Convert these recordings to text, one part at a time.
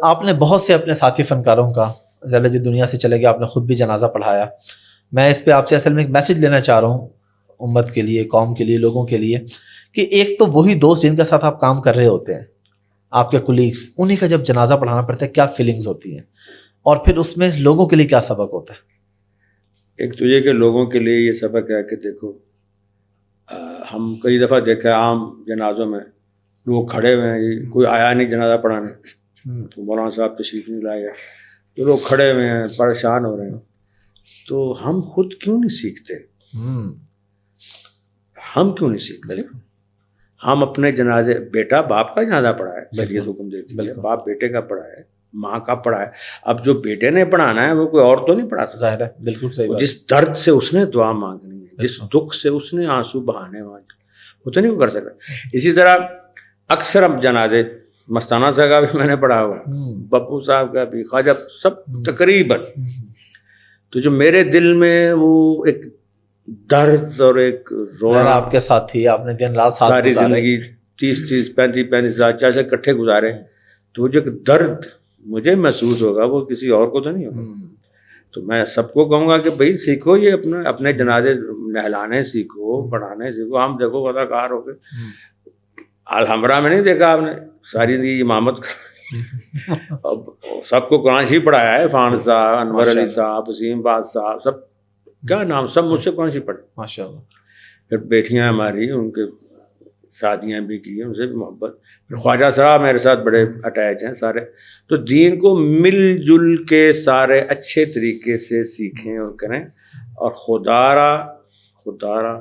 آپ نے بہت سے اپنے ساتھی فنکاروں کا جو دنیا سے چلے گئے، آپ نے خود بھی جنازہ پڑھایا. میں اس پہ آپ سے اصل میں ایک میسج لینا چاہ رہا ہوں امت کے لیے، قوم کے لیے، لوگوں کے لیے، کہ ایک تو وہی دوست جن کے ساتھ آپ کام کر رہے ہوتے ہیں، آپ کے کولیگس، انہی کا جب جنازہ پڑھانا پڑتا ہے کیا فیلنگز ہوتی ہیں، اور پھر اس میں لوگوں کے لیے کیا سبق ہوتا ہے؟ ایک تو یہ کہ لوگوں کے لیے یہ سبق ہے کہ دیکھو ہم کئی دفعہ دیکھا ہے عام جنازوں میں لوگ کھڑے ہوئے ہیں، کوئی آیا نہیں جنازہ پڑھانے، تو مولانا صاحب تشریف نہیں لائے، تو لوگ کھڑے ہوئے ہیں پریشان ہو رہے ہیں. تو ہم خود کیوں نہیں سیکھتے؟ ہم کیوں نہیں سیکھتے؟ ہم اپنے جنازے، بیٹا باپ کا جنازہ پڑھا ہے، شریعت حکم دیتی ہے، باپ بیٹے کا پڑھا ہے، ماں کا پڑھا ہے. اب جو بیٹے نے پڑھانا ہے وہ کوئی اور تو نہیں پڑھا سکتا. ظاہر ہے، بالکل صحیح بات. جس درد سے اس نے دعا مانگنی ہے، جس دکھ سے اس نے آنسو بہانے وہ تو نہیں کر سکتا. اسی طرح اکثر اب جنازے مستانہ صاحب کا بھی میں نے پڑھا ہوا، بپو صاحب کا بھی، خواجہ، سب تقریباً. تو جو میرے دل میں وہ ایک درد اور ایک رونا، آپ کے ساتھی، آپ نے دن رات ساتھ ساری زندگی 30 35 سال 40 اکٹھے گزارے، تو وہ جو ایک درد مجھے محسوس ہوگا وہ کسی اور کو تو نہیں ہوگا. تو میں سب کو کہوں گا کہ بھائی سیکھو، یہ اپنے جنازے نہلانے سیکھو، پڑھانے سیکھو. ہم دیکھو اداکار ہو گئے، الحمرا میں نہیں دیکھا آپ نے ساری زندگی امامت سب کو قرآن شریف پڑھایا ہے، فان صاحب، انور علی صاحب، وسیم باد صاحب، سب کیا نام، سب مجھ سے قرآن شریف پڑھے ماشاء اللہ. پھر بیٹیاں ہماری، ان کے شادیاں بھی کی، ان سے بھی محبت. پھر خواجہ صاحب میرے ساتھ بڑے اٹیچ ہیں سارے. تو دین کو مل جل کے سارے اچھے طریقے سے سیکھیں اور کریں، اور خدارا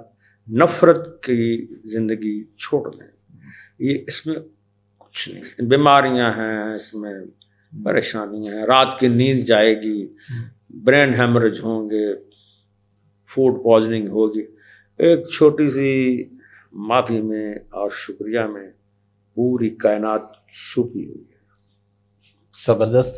نفرت کی زندگی چھوڑ دیں. یہ اس میں کچھ نہیں، بیماریاں ہیں، اس میں پریشانیاں ہیں، رات کی نیند جائے گی، برین ہیمرج ہوں گے، فوڈ پوائزننگ ہوگی. ایک چھوٹی سی معافی میں اور شکریہ میں پوری کائنات چھپی ہوئی ہے. زبردست.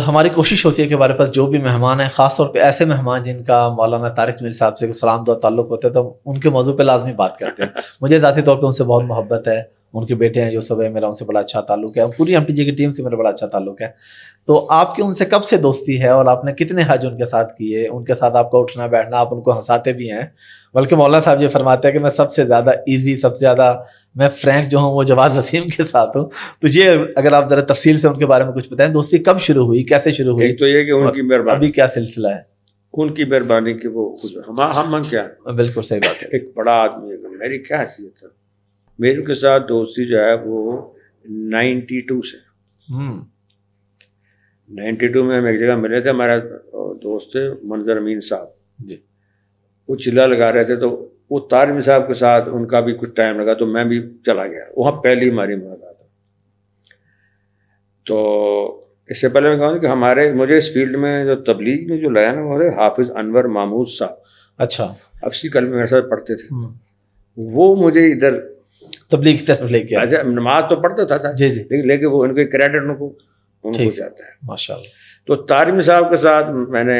ہماری کوشش ہوتی ہے کہ ہمارے پاس جو بھی مہمان ہیں، خاص طور پہ ایسے مہمان جن کا مولانا طارق جمیل صاحب سے سلام دعا تعلق ہوتا ہے، تو ان کے موضوع پہ لازمی بات کرتے ہیں. مجھے ذاتی طور پہ ان سے بہت محبت ہے. ان کے بیٹے ہیں جو سب ہے، میرا ان سے بڑا اچھا تعلق ہے، پوری ایم ٹی جی کی ٹیم سے میرا بڑا اچھا تعلق ہے. تو آپ کی ان سے کب سے دوستی ہے، اور آپ نے کتنے حج ان کے ساتھ کیے؟ ان کے ساتھ آپ کا اٹھنا بیٹھنا، آپ ان کو ہنساتے بھی ہیں، بلکہ مولانا صاحب یہ فرماتے ہیں کہ میں سب سے زیادہ ایزی، سب سے زیادہ میں فرینک جو ہوں وہ جواد وسیم کے ساتھ ہوں. تو یہ اگر آپ ذرا تفصیل سے ان کے بارے میں کچھ بتائیں، دوستی کب شروع ہوئی، کیسے شروع ہوئی؟ ایک تو یہ کہ ان کی مہربانی، ابھی کیا سلسلہ ہے؟ ان کی مہربانی کہ وہ ہم کیا، بالکل صحیح بات ہے. ایک بڑا آدمی ہے، میری کیا حیثیت ہے. میرے کے ساتھ دوستی جو ہے وہ 92 سے 92 میں ہم ایک جگہ ملے تھے. ہمارا دوست تھے منظر امین صاحب جی، وہ چلا لگا رہے تھے، تو وہ طارمی صاحب کے ساتھ ان کا بھی کچھ ٹائم لگا، تو میں بھی چلا گیا وہاں. پہلی ہماری ملاقات. تو اس سے پہلے میں کہا کہ مجھے اس فیلڈ میں جو تبلیغ میں جو لایا نا، وہ حافظ انور محمود صاحب، اچھا، افسی کلمے میرے ساتھ پڑھتے تھے. وہ مجھے ادھر تبلیغ کی طرف لے کے ایسے نماز تو پڑھتا تھا جی جی، لیکن وہ ان کے کریڈٹ ان کو جاتا ہے. ماشاء اللہ. تو طارمی صاحب کے ساتھ میں نے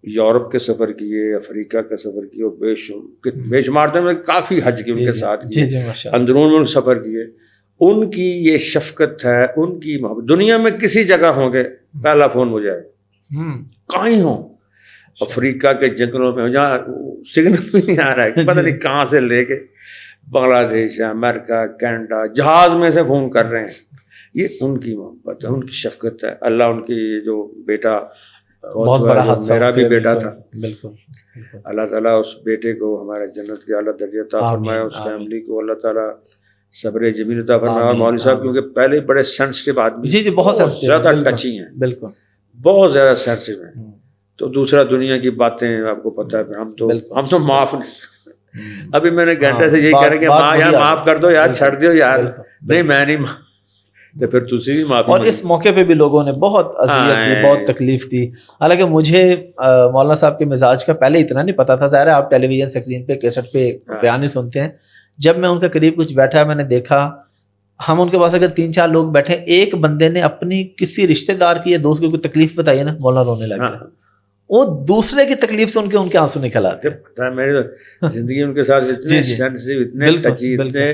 یورپ کے سفر کیے، افریقہ کا سفر کیے، بے شمار تو میں کافی حج کی ان کے ساتھ جی جی، ماشاء اللہ. اندرون میں سفر کیے. ان کی یہ شفقت ہے، ان کی محبت. دنیا میں کسی جگہ ہوں گے پہلا فون مجھے آئے، کہاں ہی ہوں، افریقہ کے جنگلوں میں جہاں سگنل بھی نہیں آ رہا ہے، پتہ نہیں کہاں سے لے کے بنگلہ دیش، امریکہ، کینیڈا، جہاز میں سے فون کر رہے ہیں. یہ ان کی محبت ہے، ان کی شفقت ہے. اللہ ان کی جو بیٹا بہت بڑا حادثہ، میرا بھی بیٹا تھا، بالکل، اللہ تعالیٰ اس بیٹے کو ہمارے جنت کے اعلیٰ درجے عطا فرمائے. اس فیملی کو اللہ تعالیٰ صبر جمیل عطا فرمائے. اور مولوی صاحب کیونکہ پہلے بڑے سینسٹیو آدمی، جی جی، بہت زیادہ ٹچی ہیں، بالکل بہت زیادہ سینسٹیو ہیں. تو دوسرا دنیا کی باتیں آپ کو پتہ ہے، ہم تو معاف نہیں. ابھی میں نے گھنٹے سے یہی کہہ رہے کہ یار معاف کر دو یار، چھڑ دو یار. نہیں میں نہیں، تو پھر تسی بھی معافی. اور اس موقع پہ بھی لوگوں نے بہت اذیت دی، بہت تکلیف دی. حالانکہ مجھے مولانا صاحب کے مزاج کا پہلے اتنا نہیں پتا تھا. ظاہر ہے آپ ٹیلی ویژن اسکرین پہ کیسٹ پہ بیان ہی سنتے ہیں. جب میں ان کے قریب کچھ بیٹھا، میں نے دیکھا ہم ان کے پاس اگر 3-4 لوگ بیٹھے، ایک بندے نے اپنی کسی رشتے دار کی یا دوست کی کوئی تکلیف بتائی ہے نا، مولانا رونے لگ گیا. وہ دوسرے کی تکلیف سے ان کے آنسو نکل آتے. میری زندگی ان کے ساتھ اتنے سینسٹیو، اتنے ٹچی، اتنے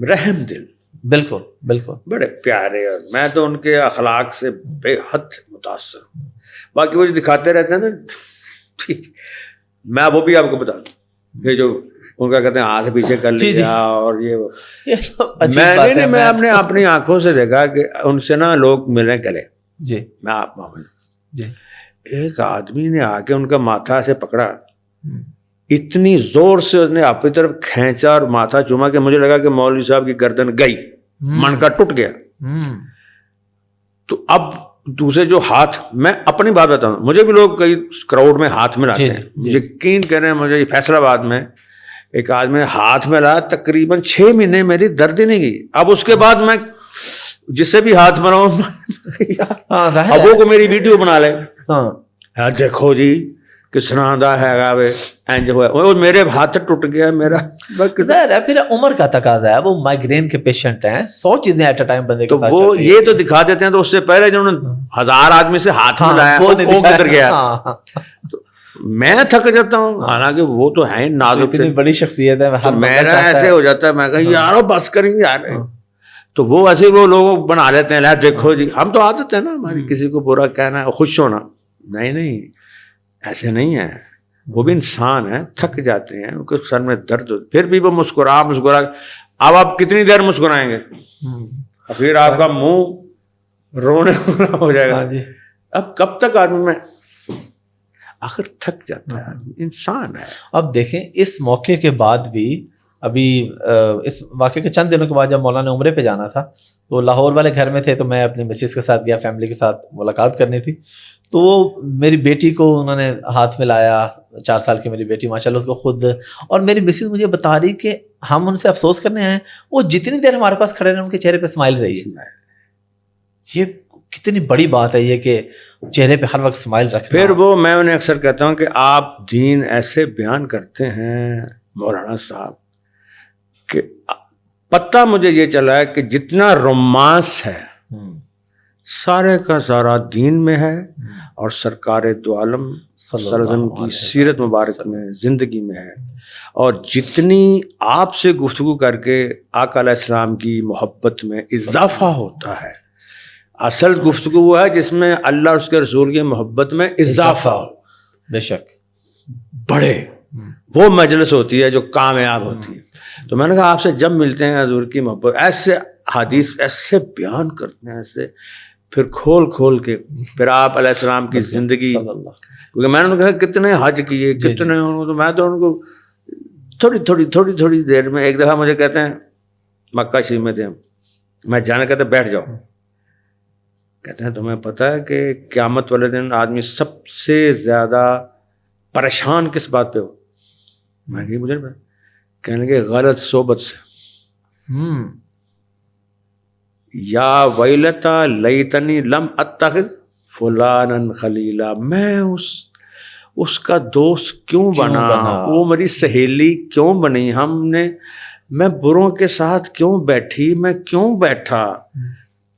رحم دل. بالکل بالکل بڑے پیارے، اور میں تو ان کے اخلاق سے بے حد متاثر ہوں. باقی وہ جو دکھاتے رہتے ہیں نا، میں وہ بھی آپ کو بتا دوں، یہ جو ان کا کہتے ہیں ہاتھ پیچھے کر لیا اور یہ میں اپنی آنکھوں سے دیکھا کہ ان سے نا لوگ ملنے گلے. جی میں آپ جی ایک آدمی نے آ کے ان کا ماتھا سے پکڑا، اتنی زور سے اس نے اپنی طرف کھینچا اور ماتھا چوما کہ مجھے لگا کہ مولوی صاحب کی گردن گئی، من کا ٹوٹ گیا. تو اب دوسرے جو ہاتھ، میں اپنی بات بتاؤں، مجھے بھی لوگ کئی کراؤڈ میں ہاتھ ملاتے ہیں، یقین کریں مجھے فیصل آباد میں ایک آدمی نے ہاتھ ملایا، تقریباً 6 مہینے میری درد ہی نہیں گئی. اب اس کے بعد میں جس سے بھی ہاتھ ملاؤں اب وہ کو میری ویڈیو بنا لے، دیکھو جی کس طرح دا ہے گا انج ہوا، میرے ہاتھ ٹوٹ گیا میرا. ظاہر ہے پھر عمر کا تقاضا ہے، وہ مائگرین کے پیشنٹ ہیں، 100 چیزیں ایٹ اے ٹائم بندے کے ساتھ. تو وہ یہ تو دکھا دیتے ہیں، تو اس سے پہلے جنہوں نے 1000 آدمی سے ہاتھ ملایا وہ کدھر گیا. میں تھک جاتا ہوں، حالانکہ وہ تو ہے نازک، اتنی بڑی شخصیت ہے، میرا ایسے ہو جاتا ہے، میں کہا یارو بس کریں گے یار. تو وہ ایسے وہ لوگ بنا لیتے ہیں، دیکھو جی ہم تو عادت ہے نا ہماری کسی کو برا کہنا، خوش ہونا. نہیں ایسے نہیں ہے، وہ بھی انسان ہے، تھک جاتے ہیں، ان کے سر میں درد ہوتا، پھر بھی وہ مسکرا. اب آپ کتنی دیر مسکرائیں گے؟ پھر آپ کا منہ رونے ہو جائے گا. اب کب تک آدمی میں آخر تھک جاتا ہے، انسان ہے. اب دیکھیں اس موقع کے بعد بھی، ابھی اس واقعے کے چند دنوں کے بعد جب مولانا عمرے پہ جانا تھا تو لاہور والے گھر میں تھے، تو میں اپنی مسز کے ساتھ گیا، فیملی کے ساتھ ملاقات کرنی تھی. تو وہ میری بیٹی کو انہوں نے ہاتھ ملایا، 4 سال کی میری بیٹی ماشاءاللہ، اس کو خود، اور میری مسز مجھے بتا رہی کہ ہم ان سے افسوس کرنے آئے ہیں، وہ جتنی دیر ہمارے پاس کھڑے رہے ان کے چہرے پہ اسمائل رہی ہے. یہ کتنی بڑی بات ہے یہ کہ چہرے پہ ہر وقت اسمائل رکھنا. پھر وہ میں انہیں اکثر کہتا ہوں کہ آپ دین ایسے بیان کرتے ہیں مولانا صاحب کہ پتہ مجھے یہ چلا ہے کہ جتنا رومانس ہے سارے کا سارا دین میں ہے، اور سرکار دو عالم صلی اللہ علیہ وسلم کی سیرت مبارک میں، زندگی میں ہے. اور جتنی آپ سے گفتگو کر کے آقا علیہ السلام کی محبت میں اضافہ ہوتا ہے، اصل گفتگو وہ ہے جس میں اللہ اور اس کے رسول کی محبت میں اضافہ ہو. بے شک بڑے وہ مجلس ہوتی ہے جو کامیاب ہوتی ہے. تو میں نے کہا آپ سے جب ملتے ہیں حضور کی محبت، ایسے حدیث ایسے بیان کرتے ہیں، ایسے پھر کھول کے، پھر آپ علیہ السلام کی زندگی، کیونکہ میں نے کہا کتنے حج کیے، کتنے، تو میں تو ان کو تھوڑی دیر میں، ایک دفعہ مجھے کہتے ہیں مکہ شریف میں تھے، میں جانے کہتے بيٹھ جاؤ، کہتے ہیں تمہیں پتہ ہے کہ قیامت والے دن آدمی سب سے زیادہ پریشان کس بات پہ ہو؟ میں کہ مجھے کہنے لگے غلط صحبت سے. یا ویلتا لیتنی لم اتخذ فلانا خلیلا، میں اس کا دوست کیوں بنا، وہ میری سہیلی کیوں بنی، میں بروں کے ساتھ کیوں بیٹھی، میں کیوں بیٹھا.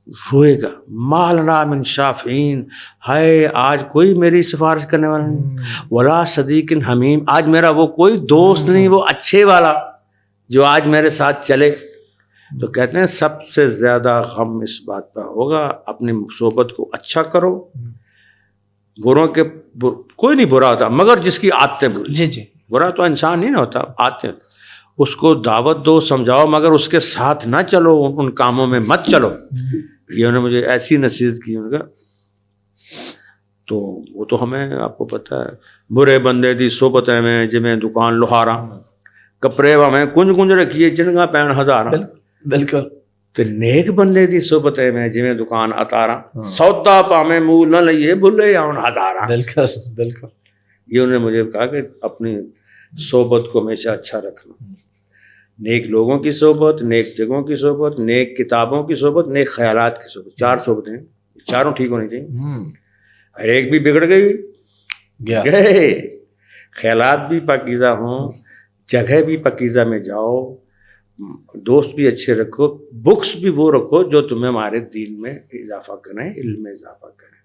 روئے گا مالنا من شافعین، ہائے آج کوئی میری سفارش کرنے والا نہیں، ولا صدیق حمیم، آج میرا وہ کوئی دوست نہیں، وہ اچھے والا جو آج میرے ساتھ چلے. تو کہتے ہیں سب سے زیادہ غم اس بات کا ہوگا، اپنی صحبت کو اچھا کرو. بروں کے کوئی نہیں برا ہوتا مگر جس کی عادتیں بری. جی برا تو انسان نہیں نہ ہوتا، عادتیں، اس کو دعوت دو، سمجھاؤ، مگر اس کے ساتھ نہ چلو، ان کاموں میں مت چلو. یہ انہوں نے مجھے ایسی نصیحت کی ان کا. تو وہ تو ہمیں، آپ کو پتہ ہے، برے بندے دی صحبت میں جویں دکان لوہارا، کپڑے میں کنج رکھیے چنگا پین ہزاراں. بالکل. تو نیک بندے دی صحبت میں جویں دکان اتارا، سودا پاویں مول نہ لئیے بھلے آن ہزاراں. بالکل. یہ انہوں نے مجھے کہا کہ اپنی صحبت کو ہمیشہ اچھا رکھنا، نیک لوگوں کی صحبت، نیک جگہوں کی صحبت، نیک کتابوں کی صحبت، نیک خیالات کی صحبت. 4 صحبتیں، چاروں ٹھیک ہونی چاہیے. ہر ایک بھی بگڑ گئی گئے، خیالات بھی پاکیزہ ہوں، جگہ بھی پاکیزہ میں جاؤ، دوست بھی اچھے رکھو، بکس بھی وہ رکھو جو تمہیں ہمارے دین میں اضافہ کریں، علم میں اضافہ کریں.